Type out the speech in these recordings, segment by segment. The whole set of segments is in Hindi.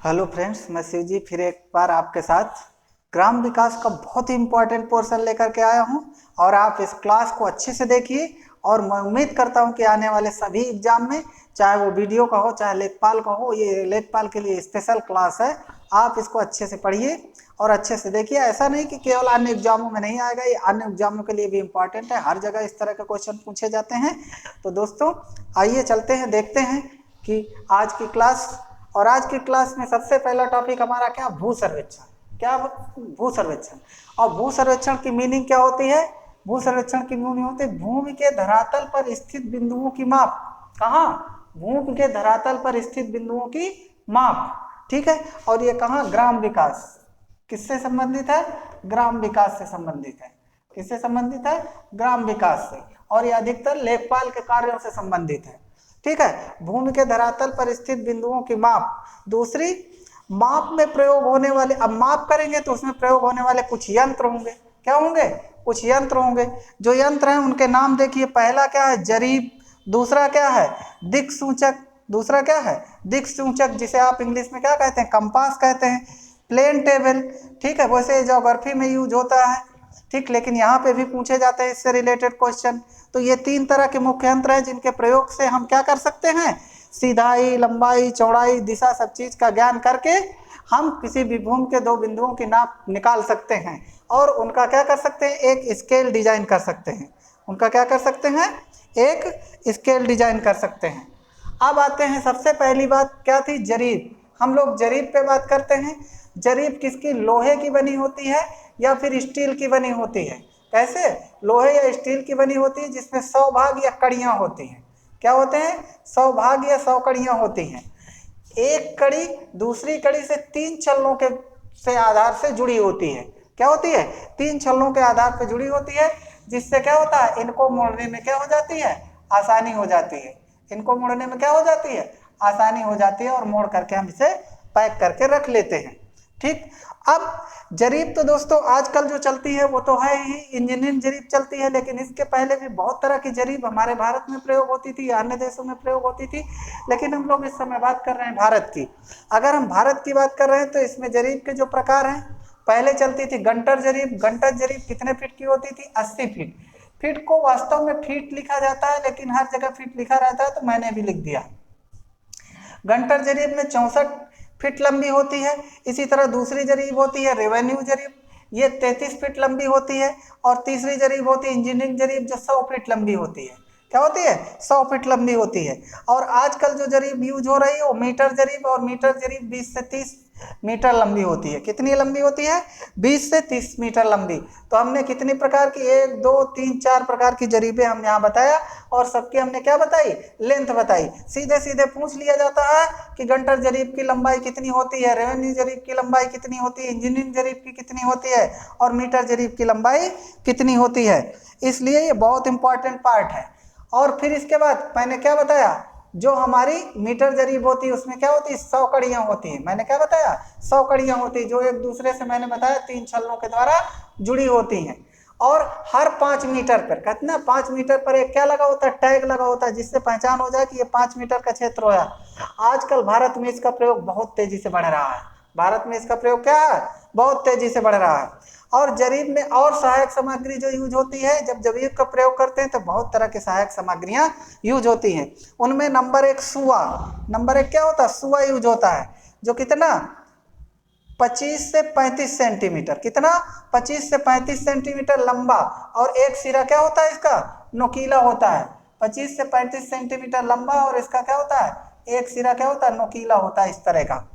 हेलो फ्रेंड्स, मैं शिव जी फिर एक बार आपके साथ ग्राम विकास का बहुत ही इम्पोर्टेंट पोर्शन लेकर के आया हूं और आप इस क्लास को अच्छे से देखिए। और मैं उम्मीद करता हूं कि आने वाले सभी एग्जाम में, चाहे वो वीडियो का हो चाहे लेखपाल का हो, ये लेखपाल के लिए स्पेशल क्लास है। आप इसको अच्छे से पढ़िए और अच्छे से देखिए। ऐसा नहीं कि केवल अन्य एग्जामों में नहीं आएगा, ये अन्य एग्जामों के लिए भी इम्पोर्टेंट है। हर जगह इस तरह के क्वेश्चन पूछे जाते हैं। तो दोस्तों आइए चलते हैं, देखते हैं कि आज की क्लास। और आज की क्लास में सबसे पहला टॉपिक हमारा क्या, भू सर्वेक्षण। क्या भू सर्वेक्षण। और भू सर्वेक्षण की मीनिंग क्या होती है? भू सर्वेक्षण की मीनिंग होती है भूमि के धरातल पर स्थित बिंदुओं की माप। कहाँ? भूमि के धरातल पर स्थित बिंदुओं की माप। ठीक है। और ये कहाँ? ग्राम विकास। किससे संबंधित है? ग्राम विकास से संबंधित है। किससे संबंधित है? ग्राम विकास से। और ये अधिकतर लेखपाल के कार्यों से संबंधित है। ठीक है। भूमि के धरातल पर स्थित बिंदुओं की माप। दूसरी, माप में प्रयोग होने वाले, अब माप करेंगे तो उसमें प्रयोग होने वाले कुछ यंत्र होंगे। क्या होंगे? कुछ यंत्र होंगे। जो यंत्र हैं उनके नाम देखिए। पहला क्या है? जरीब। दूसरा क्या है? दिक्सूचक। दूसरा क्या है? दिक्सूचक, जिसे आप इंग्लिश में क्या कहते हैं? कंपास कहते हैं। Plane table. ठीक है। वैसे ज्योग्राफी में यूज होता है। ठीक, लेकिन यहाँ पे भी पूछे जाते हैं इससे रिलेटेड क्वेश्चन। तो ये तीन तरह के मुख्य यंत्र हैं जिनके प्रयोग से हम क्या कर सकते हैं? सीधाई, लंबाई, चौड़ाई, दिशा, सब चीज का ज्ञान करके हम किसी भी भूमि के दो बिंदुओं की नाप निकाल सकते हैं और उनका क्या कर सकते हैं? एक स्केल डिजाइन कर सकते हैं। उनका क्या कर सकते हैं? एक स्केल डिजाइन कर सकते हैं। अब आते हैं, सबसे पहली बात क्या थी? जरीब। हम लोग जरीब पे बात करते हैं। जरीब किसकी? लोहे की बनी होती है या फिर स्टील की बनी होती है। कैसे? लोहे या स्टील की बनी होती है, जिसमें 100 भाग या कड़ियां होती हैं। क्या होते हैं? 100 भाग या 100 कड़ियां होती हैं। एक कड़ी दूसरी कड़ी से 3 छल्लों के से आधार से जुड़ी होती है। क्या होती है? 3 छल्लों के आधार पर जुड़ी होती है, जिससे क्या होता है? इनको मोड़ने में क्या हो जाती है? आसानी हो जाती है। इनको मोड़ने में क्या हो जाती है? आसानी हो जाती है और मोड़ करके हम इसे पैक करके रख लेते हैं। ठीक। अब जरीब तो दोस्तों आजकल जो चलती है वो तो है ही, इंजीनियरिंग जरीब चलती है, लेकिन इसके पहले भी बहुत तरह की जरीब हमारे भारत में प्रयोग होती थी, अन्य देशों में प्रयोग होती थी। लेकिन हम लोग इस समय बात कर रहे हैं भारत की। अगर हम भारत की बात कर रहे हैं तो इसमें जरीब के जो प्रकार हैं, पहले चलती थी गंटर जरीब। गंटर जरीब कितने फीट की होती थी? 80 फीट। फीट को वास्तव में फीट लिखा जाता है, लेकिन हर जगह फीट लिखा रहता है तो मैंने भी लिख दिया। गंटर जरीब में 64 फीट लंबी होती है। इसी तरह दूसरी जरीब होती है रेवेन्यू जरीब, ये 33 फीट लंबी होती है। और तीसरी जरीब होती है इंजीनियरिंग जरीब, जो 100 फीट लंबी होती है। क्या होती है? 100 फीट लंबी होती है। और आजकल जो जरीब यूज हो रही है वो मीटर जरीब, और मीटर जरीब 20 से 30 मीटर लंबी होती है। कितनी लंबी होती है? 20 से 30 मीटर लंबी। तो हमने कितनी प्रकार की, 1 2 3 4 प्रकार की जरीबें हम यहाँ बताया, और सबकी हमने क्या बताई? लेंथ बताई। सीधे सीधे पूछ लिया जाता है कि गंटर जरीब की लंबाई कितनी होती है, रेवेन्यू जरीब की लंबाई कितनी होती है, इंजीनियरिंग जरीब की कितनी होती है, और मीटर जरीब की लंबाई कितनी होती है। इसलिए ये बहुत इंपॉर्टेंट पार्ट है। और फिर इसके बाद मैंने क्या बताया? जो हमारी मीटर जरीब होती है उसमें क्या होती है? 100 कड़ियां होती है। मैंने क्या बताया? 100 कड़ियां होती है, जो एक दूसरे से मैंने बताया 3 छल्लों के द्वारा जुड़ी होती हैं। और हर 5 मीटर पर, कहते ना, 5 मीटर पर एक क्या लगा होता है? टैग लगा होता है, जिससे पहचान हो जाए कि ये 5 मीटर का क्षेत्र होया। आजकल भारत में इसका प्रयोग बहुत तेजी से बढ़ रहा है। भारत में इसका प्रयोग क्या है? बहुत तेजी से बढ़ रहा है। और जरीब में और सहायक सामग्री जो यूज होती है, जब जरीब का प्रयोग करते हैं तो बहुत तरह की सहायक सामग्रियां यूज होती हैं। उनमें नंबर 1 सुआ। नंबर 1 क्या होता है? सुआ यूज होता है, जो कितना? 25 से 35 सेंटीमीटर। कितना? 25 से 35 सेंटीमीटर लंबा। और एक सिरा क्या होता है इसका? नोकीला होता है। 25 से 35 सेंटीमीटर लंबा, और इसका क्या होता है? एक सिरा क्या होता है? नोकीला होता है, इस तरह का।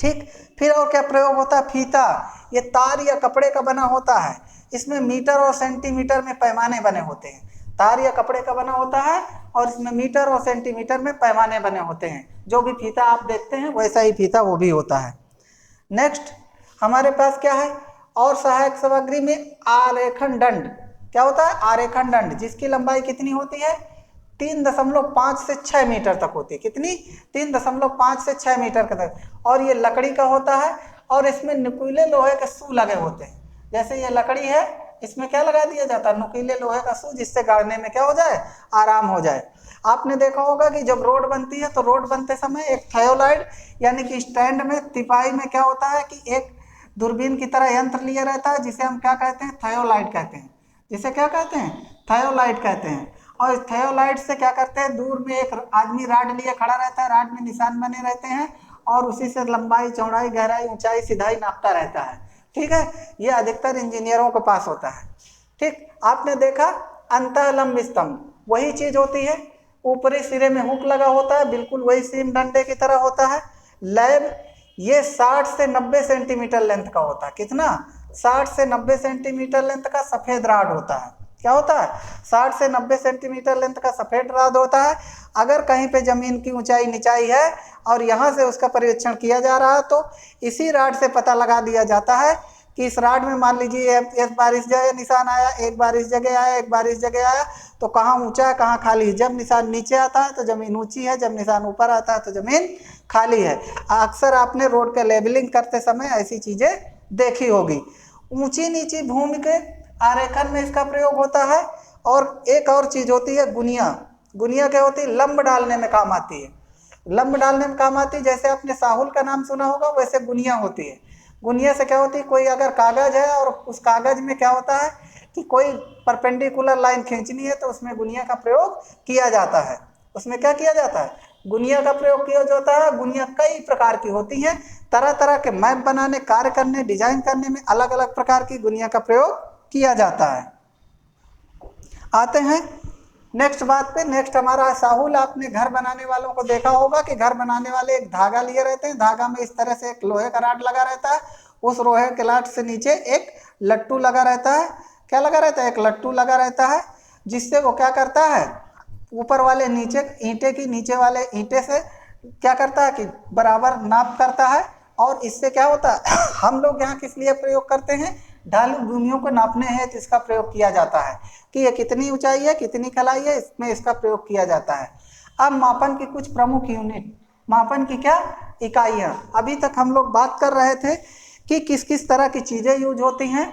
ठीक। फिर और क्या प्रयोग होता है? फीता। ये तार या कपड़े का बना होता है। इसमें मीटर और सेंटीमीटर में पैमाने बने होते हैं। तार या कपड़े का बना होता है और इसमें मीटर और सेंटीमीटर में पैमाने बने होते हैं। जो भी फीता आप देखते हैं वैसा ही फीता वो भी होता है। नेक्स्ट हमारे पास क्या है? और सहायक सामग्री में आरेखन दंड। क्या होता है? आरेखन दंड, जिसकी लंबाई कितनी होती है? 3.5 से 6 मीटर तक होती है। कितनी? 3.5 से 6 मीटर तक। और ये लकड़ी का होता है, और इसमें नुकीले लोहे के सू लगे होते हैं। जैसे ये लकड़ी है, इसमें क्या लगा दिया जाता है, नुकीले लोहे का सूच, जिससे गाड़ने में क्या हो जाए, आराम हो जाए। आपने देखा होगा कि जब रोड बनती है तो रोड बनते समय एक थायोलाइड यानी कि स्टैंड में तिपाही में क्या होता है कि एक दूरबीन की तरह यंत्र लिया रहता है, जिसे हम क्या कहते हैं, थायोलाइट कहते हैं। जिसे क्या कहते हैं, थायोलाइट कहते हैं। और इस थायोलाइट से क्या करते हैं, दूर में एक आदमी राड लिए खड़ा रहता है, राड में निशान बने रहते हैं और उसी से लंबाई, चौड़ाई, गहराई, ऊंचाई, सीधाई नापता रहता है। ठीक है, ये अधिकतर इंजीनियरों के पास होता है। ठीक, आपने देखा अंतःलंब स्तंभ, वही चीज होती है, ऊपरी सिरे में हुक लगा होता है, बिल्कुल वही सीम डंडे की तरह होता है। लैब ये 60 से 90 सेंटीमीटर लेंथ का होता है। कितना, 60 से 90 सेंटीमीटर लेंथ का सफेद राड होता है। क्या होता है, 60 से 90 सेंटीमीटर लेंथ का सफेद राड होता है। अगर कहीं पे जमीन की ऊंचाई नीचाई है और यहाँ से उसका परीक्षण किया जा रहा है तो इसी राड से पता लगा दिया जाता है कि इस राड में मान लीजिए एक बार इस जगह निशान आया, एक बार इस जगह आया, एक बार इस जगह आया, तो कहाँ ऊंचा है कहाँ खाली है। जब निशान नीचे आता है तो जमीन ऊंची है, जब निशान ऊपर आता है तो जमीन खाली है। अक्सर आपने रोड का लेबलिंग करते समय ऐसी चीजें देखी होगी। ऊंची नीची भूमि के आरेखन में इसका प्रयोग होता है। और एक और चीज होती है गुनिया। गुनिया क्या होती है, लंब डालने में काम आती है। लंब डालने में काम आती है, जैसे आपने साहुल का नाम सुना होगा, वैसे गुनिया होती है। गुनिया से क्या होती है, कोई अगर कागज है और उस कागज में क्या होता है कि कोई परपेंडिकुलर लाइन खींचनी है तो उसमें गुनिया का प्रयोग किया जाता है। उसमें क्या किया जाता है, गुनिया का प्रयोग किया जाता है। गुनिया कई प्रकार की होती हैं, तरह तरह के मैप बनाने, कार्य करने, डिजाइन करने में अलग अलग प्रकार की गुनिया का प्रयोग किया जाता है। आते हैं नेक्स्ट बात पे। नेक्स्ट हमारा साहुल। आपने घर बनाने वालों को देखा होगा कि घर बनाने वाले एक धागा लिए रहते हैं, धागा में इस तरह से एक लोहे का राड लगा रहता है, उस लोहे के राड से नीचे एक लट्टू लगा रहता है। क्या लगा रहता है, एक लट्टू लगा रहता है, जिससे वो क्या करता है, ऊपर वाले नीचे ईंटे की नीचे वाले ईंटे से क्या करता है कि बराबर नाप करता है। और इससे क्या होता है हम लोग यहाँ किस लिए प्रयोग करते हैं, ढालू भूमियों को नापने हैं तो इसका प्रयोग किया जाता है कि ये कितनी ऊंचाई है, कितनी खलाई है, इसमें इसका प्रयोग किया जाता है। अब मापन की कुछ प्रमुख यूनिट, मापन की क्या इकाइयाँ। अभी तक हम लोग बात कर रहे थे कि किस किस तरह की चीज़ें यूज होती हैं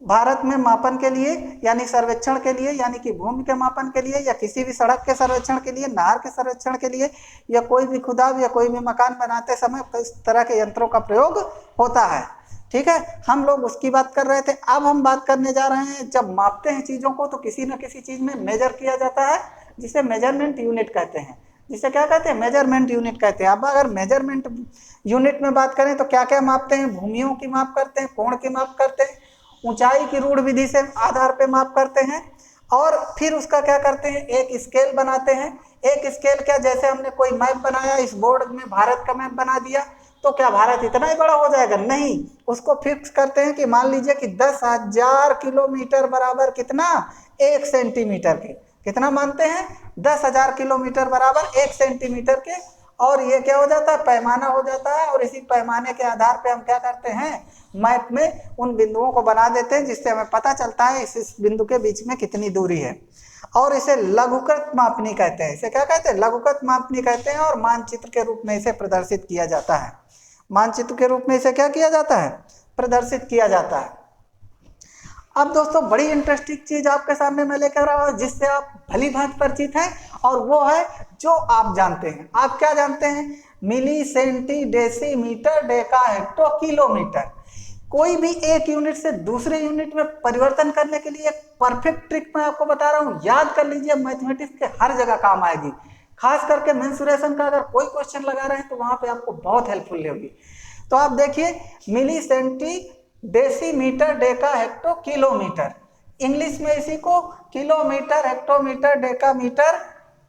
भारत में मापन के लिए, यानी सर्वेक्षण के लिए, यानी कि भूमि के मापन के लिए, या किसी भी सड़क के सर्वेक्षण के लिए, नहर के सर्वेक्षण के लिए, या कोई भी खुदाव या कोई भी मकान बनाते समय इस तरह के यंत्रों का प्रयोग होता है। ठीक है, हम लोग उसकी बात कर रहे थे। अब हम बात करने जा रहे हैं, जब मापते हैं चीज़ों को तो किसी न किसी चीज़ में मेजर किया जाता है, जिसे मेजरमेंट यूनिट कहते हैं। जिसे क्या कहते हैं, मेजरमेंट यूनिट कहते हैं। अब अगर मेजरमेंट यूनिट में बात करें तो क्या क्या मापते हैं, भूमियों की माप करते हैं, कोण की माप करते हैं, ऊंचाई की रूढ़ विधि से आधार पे माप करते हैं, और फिर उसका क्या करते हैं, एक स्केल बनाते हैं। एक स्केल क्या, जैसे हमने कोई मैप बनाया, इस बोर्ड में भारत का मैप बना दिया, तो क्या भारत इतना ही बड़ा हो जाएगा, नहीं। उसको फिक्स करते हैं कि मान लीजिए कि 10,000 किलोमीटर बराबर कितना, 1 सेंटीमीटर के। कितना मानते हैं, 10,000 किलोमीटर बराबर 1 सेंटीमीटर के। और ये क्या हो जाता है, पैमाना हो जाता है। और इसी पैमाने के आधार पे हम क्या करते हैं, मैप में उन बिंदुओं को बना देते हैं, जिससे हमें पता चलता है इस बिंदु के बीच में कितनी दूरी है। और इसे लघुकृत मापनी कहते हैं। इसे क्या कहते हैं, लघुकृत मापनी कहते हैं। और मानचित्र के रूप में इसे प्रदर्शित किया जाता है। मानचित्र के रूप में इसे क्या किया जाता है, प्रदर्शित किया जाता है। अब दोस्तों बड़ी इंटरेस्टिंग चीज आपके सामने मैं लेकर आया हूं, जिससे आप भली भांति परिचित हैं, और वो है जो आप जानते हैं। आप क्या जानते हैं, milli, centi, decimetre, deca, hecto, kilometre. कोई भी एक यूनिट से दूसरे यूनिट में परिवर्तन करने के लिए एक परफेक्ट ट्रिक मैं आपको बता रहा हूं, याद कर लीजिए। मैथमेटिक्स के हर जगह काम आएगी, खास करके मेंसुरेशन का अगर कोई क्वेश्चन लगा रहे हैं तो वहां पे आपको बहुत हेल्पफुल होगी। तो आप देखिए, milli, centi, decimetre, deca, hecto, kilometre. English में इसी को किलोमीटर, हेक्टोमीटर, डेकामीटर,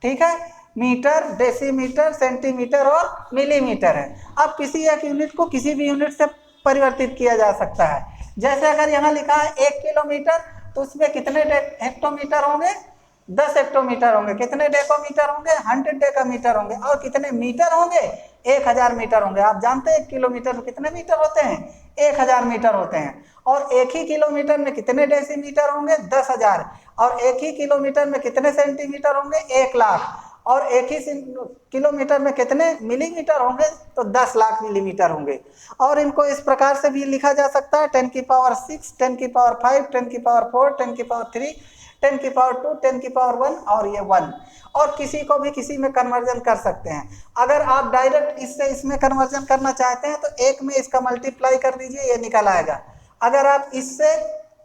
ठीक है, मीटर, डेसीमीटर, सेंटीमीटर और मिलीमीटर है। अब किसी एक यूनिट को किसी भी यूनिट से परिवर्तित किया जा सकता है। जैसे अगर यहाँ लिखा है 1 किलोमीटर, तो उसमें कितने हेक्टोमीटर होंगे, 10 हेक्टोमीटर होंगे। कितने डेकोमीटर होंगे, 100 डेकामीटर होंगे। और कितने मीटर होंगे, 1000 मीटर होंगे। आप जानते हैं 1 किलोमीटर में कितने मीटर होते हैं, 1000 मीटर होते हैं। और एक ही किलोमीटर में कितने डेसीमीटर होंगे, 10,000। और एक ही किलोमीटर में कितने सेंटीमीटर होंगे, 1 लाख। और एक ही किलोमीटर में कितने मिलीमीटर होंगे, तो 10 लाख मिलीमीटर होंगे। और इनको इस प्रकार से भी लिखा जा सकता है 10 की पावर 6, 10 की पावर 5, 10 की पावर 4, 10 की पावर 3, 10 की पावर 2, 10 की पावर 1 और ये 1। और किसी को भी किसी में कन्वर्जन कर सकते हैं। अगर आप डायरेक्ट इससे इसमें कन्वर्जन करना चाहते हैं तो एक में इसका मल्टीप्लाई कर दीजिए, ये निकल आएगा। अगर आप इससे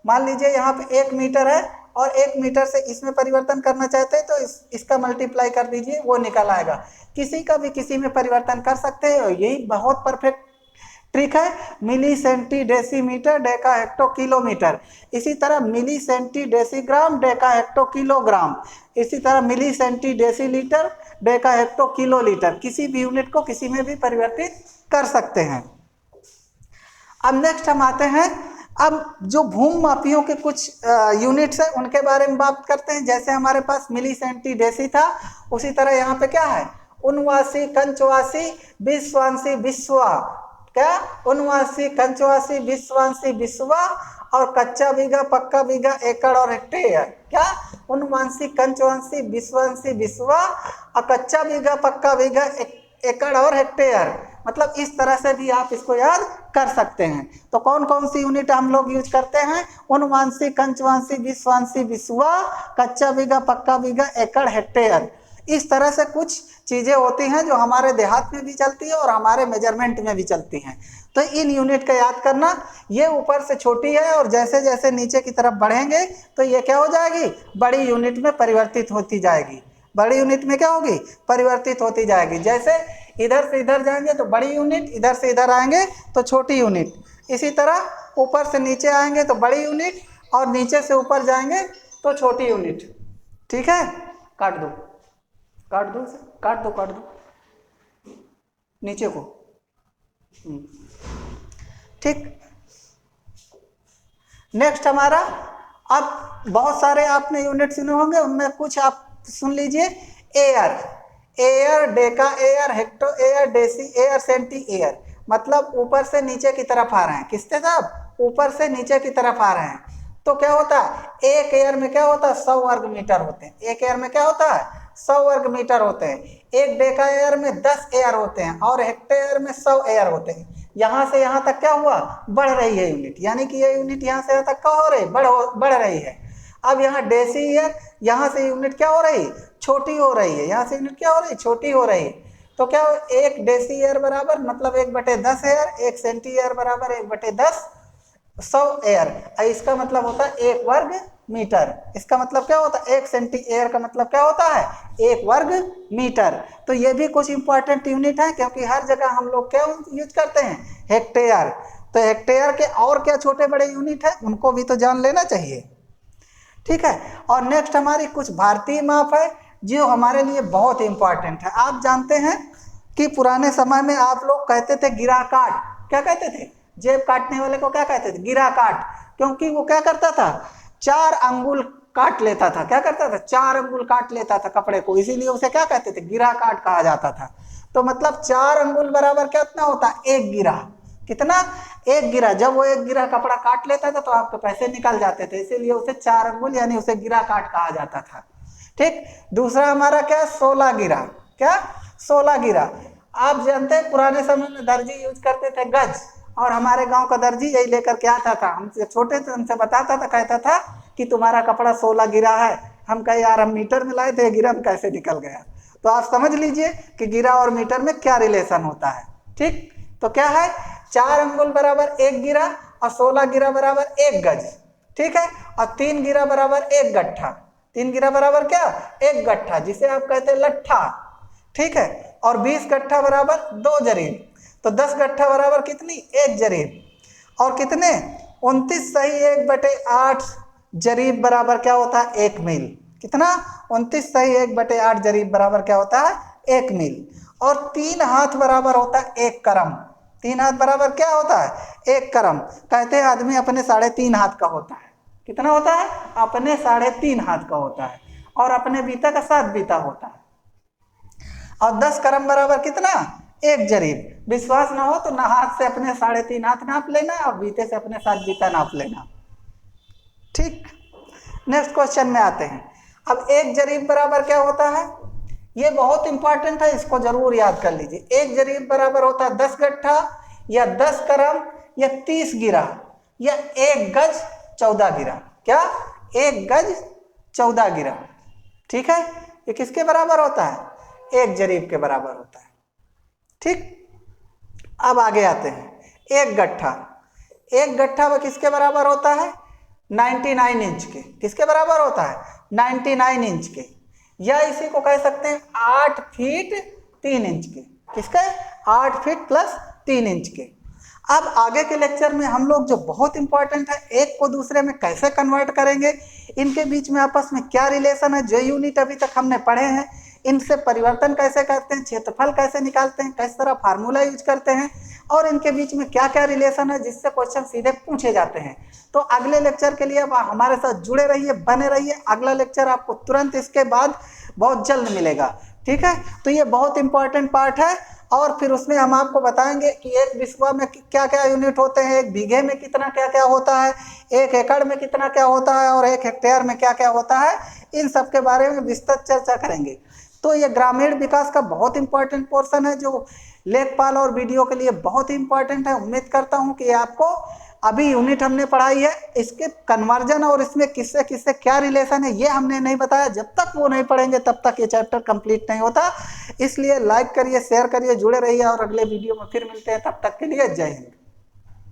मान लीजिए यहाँ पे 1 मीटर है और 1 मीटर से इसमें परिवर्तन करना चाहते हैं तो इसका मल्टीप्लाई कर दीजिए, वो निकल आएगा। किसी का भी किसी में परिवर्तन कर सकते हैं और यही बहुत परफेक्ट ट्रिक है। Milli centi decimetre deca hecto kilometre, इसी तरह milli centi decigram deca hecto kilogram, इसी तरह milli centi decilitre deca hecto kilolitre. किसी भी यूनिट को किसी में भी परिवर्तित कर सकते हैं। अब नेक्स्ट हम आते हैं, अब जो भूम मापियों के कुछ यूनिट्स है उनके बारे में बात करते हैं। जैसे हमारे पास मिली सेंटी डेसी था, उसी तरह यहाँ पे क्या है, उनवासी कंचवासी विश्वांशी विश्वा, क्या उनवासी कंचवासी विश्वांशी विश्वा, और कच्चा बीघा पक्का बीघा एकड़ और हेक्टेयर, क्या उनवांशी कंचवांशी विश्वांशी विश्वा और कच्चा बीघा पक्का बीघा एकड़ और हेक्टेयर। मतलब इस तरह से भी आप इसको याद कर सकते हैं। तो कौन कौन सी यूनिट हम लोग यूज करते हैं, उनवांशी कंचवांशी विश्वांशी विश्वा, कच्चा बीघा पक्का बीघा एकड़ हेक्टेयर। इस तरह से कुछ चीज़ें होती हैं जो हमारे देहात में भी चलती है और हमारे मेजरमेंट में भी चलती हैं। तो इन यूनिट का याद करना, ये ऊपर से छोटी है और जैसे जैसे नीचे की तरफ बढ़ेंगे तो ये क्या हो जाएगी, बड़ी यूनिट में परिवर्तित होती जाएगी। बड़ी यूनिट में क्या होगी, परिवर्तित होती जाएगी। जैसे इधर से इधर जाएंगे तो बड़ी यूनिट, इधर से इधर आएंगे तो छोटी यूनिट। इसी तरह ऊपर से नीचे आएंगे तो बड़ी यूनिट और नीचे से ऊपर जाएंगे तो छोटी यूनिट। ठीक है, काट दो काट दो काट दो काट दो नीचे को। ठीक, नेक्स्ट हमारा, अब बहुत सारे आपने यूनिट सुने होंगे, उनमें कुछ आप सुन लीजिए। Are, are deca are hecto are deci are centi are, मतलब ऊपर से नीचे की तरफ आ रहे हैं। किससे साहब, ऊपर से नीचे की तरफ आ रहे हैं। तो क्या होता है, एक एयर में क्या होता है, 100 वर्ग मीटर होते हैं। एक एयर में क्या होता है, 100 वर्ग मीटर होते हैं। एक डेका एयर में 10 एयर होते हैं और हेक्टेयर में 100 एयर होते हैं। यहाँ से यहाँ तक क्या हुआ, बढ़ रही है यूनिट, यानी कि ये यूनिट यहाँ से यहाँ तक क्या हो रही है, बढ़ रही है। अब यहाँ डेसी एयर, यहाँ से यूनिट क्या हो रही, छोटी हो रही है। यहाँ से यूनिट क्या हो रही, छोटी हो रही है। तो क्या, एक डेसी एयर बराबर मतलब 1/10 एयर, एक सेंटी एयर बराबर 1/10 100 एयर। इसका मतलब होता है 1 वर्ग मीटर। इसका मतलब क्या होता है, 1 सेंटी एयर का मतलब क्या होता है, 1 वर्ग मीटर। तो ये भी कुछ इंपॉर्टेंट यूनिट है, क्योंकि हर जगह हम लोग क्या यूज करते हैं, हेक्टेयर। तो हेक्टेयर के और क्या छोटे बड़े यूनिट है, उनको भी तो जान लेना चाहिए। ठीक है, और नेक्स्ट हमारी कुछ भारतीय माप है जो हमारे लिए बहुत इंपॉर्टेंट है। आप जानते हैं कि पुराने समय में आप लोग कहते थे गिरा काट, क्या कहते थे, जेब काटने वाले को क्या कहते थे, गिरा काट। क्योंकि वो क्या करता था, 4 अंगुल काट लेता था। क्या करता था, 4 अंगुल काट लेता था कपड़े को, इसीलिए उसे क्या कहते थे, गिरा काट कहा जाता था। तो मतलब 4 अंगुल बराबर कितना होता है, 1 गिरा। कितना, 1 गिरा। जब वो 1 गिरा कपड़ा काट लेता था तो आपके पैसे निकल जाते थे, इसीलिए उसे 4 अंगुल यानी उसे गिरा काट कहा जाता था। ठीक, दूसरा हमारा क्या, 16 गिरा। क्या, 16 गिरा। आप जानते हैं पुराने समय में दर्जी यूज करते थे गज, और हमारे गांव का दर्जी यही लेकर के आता था। हमसे छोटे थे, हमसे बताता था, कहता था कि तुम्हारा कपड़ा 16 गिरा है। हम कहे यार हम मीटर में लाए थे, गिरा में कैसे निकल गया। तो आप समझ लीजिए कि गिरा और मीटर में क्या रिलेशन होता है। ठीक, तो क्या है, 4 अंगुल बराबर 1 गिरा और 16 गिरा बराबर 1 गज। ठीक है, और 3 गिरा बराबर 1 गट्ठा। 3 गिरा बराबर क्या, 1 गट्ठा, जिसे आप कहते हैं लट्ठा। ठीक है, और 20 गट्ठा बराबर 2 जरीब। तो 10 गट्ठा बराबर कितनी, 1 जरीब। और कितने, 29 सही 1/8 जरीब बराबर क्या होता है, 1 मील। कितना, 29 सही 1/8 जरीब बराबर क्या होता है, 1 मील। और 3 हाथ बराबर होता है 1 करम। 3 हाथ बराबर क्या होता है, 1 करम। कहते हैं आदमी अपने 3.5 हाथ का होता है। कितना होता है, अपने 3.5 हाथ का होता है, और अपने बीता का 7 बीता होता है। और 10 करम बराबर कितना, 1 जरीब। विश्वास ना हो तो ना हाथ से अपने 3.5 हाथ नाप लेना और बीते से अपने 7 बीता नाप लेना। ठीक, नेक्स्ट क्वेश्चन में आते हैं। अब 1 जरीब बराबर क्या होता है, ये बहुत इंपॉर्टेंट है, इसको जरूर याद कर लीजिए। 1 जरीब बराबर होता है 10 गट्ठा या 10 करम या 30 गिरा या 1 गज 14 गिरा। क्या? 1 गज 14 गिरा। ठीक है, ये किसके बराबर होता है? 1 जरीब के बराबर होता है। ठीक, अब आगे आते हैं। 1 गट्ठा, 1 गट्ठा वो किसके बराबर होता है? 99 इंच के। किसके बराबर होता है? 99 इंच के, या इसी को कह सकते हैं 8 फीट 3 इंच के। किसके? 8 फीट प्लस 3 इंच के। अब आगे के लेक्चर में हम लोग जो बहुत इंपॉर्टेंट है, एक को दूसरे में कैसे कन्वर्ट करेंगे, इनके बीच में आपस में क्या रिलेशन है, जो यूनिट अभी तक हमने पढ़े हैं, इनसे परिवर्तन कैसे करते हैं, क्षेत्रफल कैसे निकालते हैं, किस तरह फार्मूला यूज करते हैं, और इनके बीच में क्या क्या रिलेशन है जिससे क्वेश्चन सीधे पूछे जाते हैं। तो अगले लेक्चर के लिए आप हमारे साथ जुड़े रहिए, बने रहिए। अगला लेक्चर आपको तुरंत इसके बाद बहुत जल्द मिलेगा। ठीक है, तो ये बहुत इंपॉर्टेंट पार्ट है, और फिर उसमें हम आपको बताएंगे कि एक बिस्वा में क्या क्या यूनिट होते हैं, एक बीघे में कितना क्या क्या होता है, 1 एकड़ में कितना क्या होता है, और 1 हेक्टेयर में क्या क्या होता है। इन सब के बारे में विस्तृत चर्चा करेंगे। तो ये ग्रामीण विकास का बहुत इंपॉर्टेंट पोर्शन है, जो लेखपाल और वीडियो के लिए बहुत ही इंपॉर्टेंट है। उम्मीद करता हूँ कि आपको अभी यूनिट हमने पढ़ाई है, इसके कन्वर्जन और इसमें किससे किससे क्या रिलेशन है, ये हमने नहीं बताया। जब तक वो नहीं पढ़ेंगे तब तक ये चैप्टर कंप्लीट नहीं होता। इसलिए लाइक करिए, शेयर करिए, जुड़े रहिए, और अगले वीडियो में फिर मिलते हैं। तब तक के लिए जय हिंद।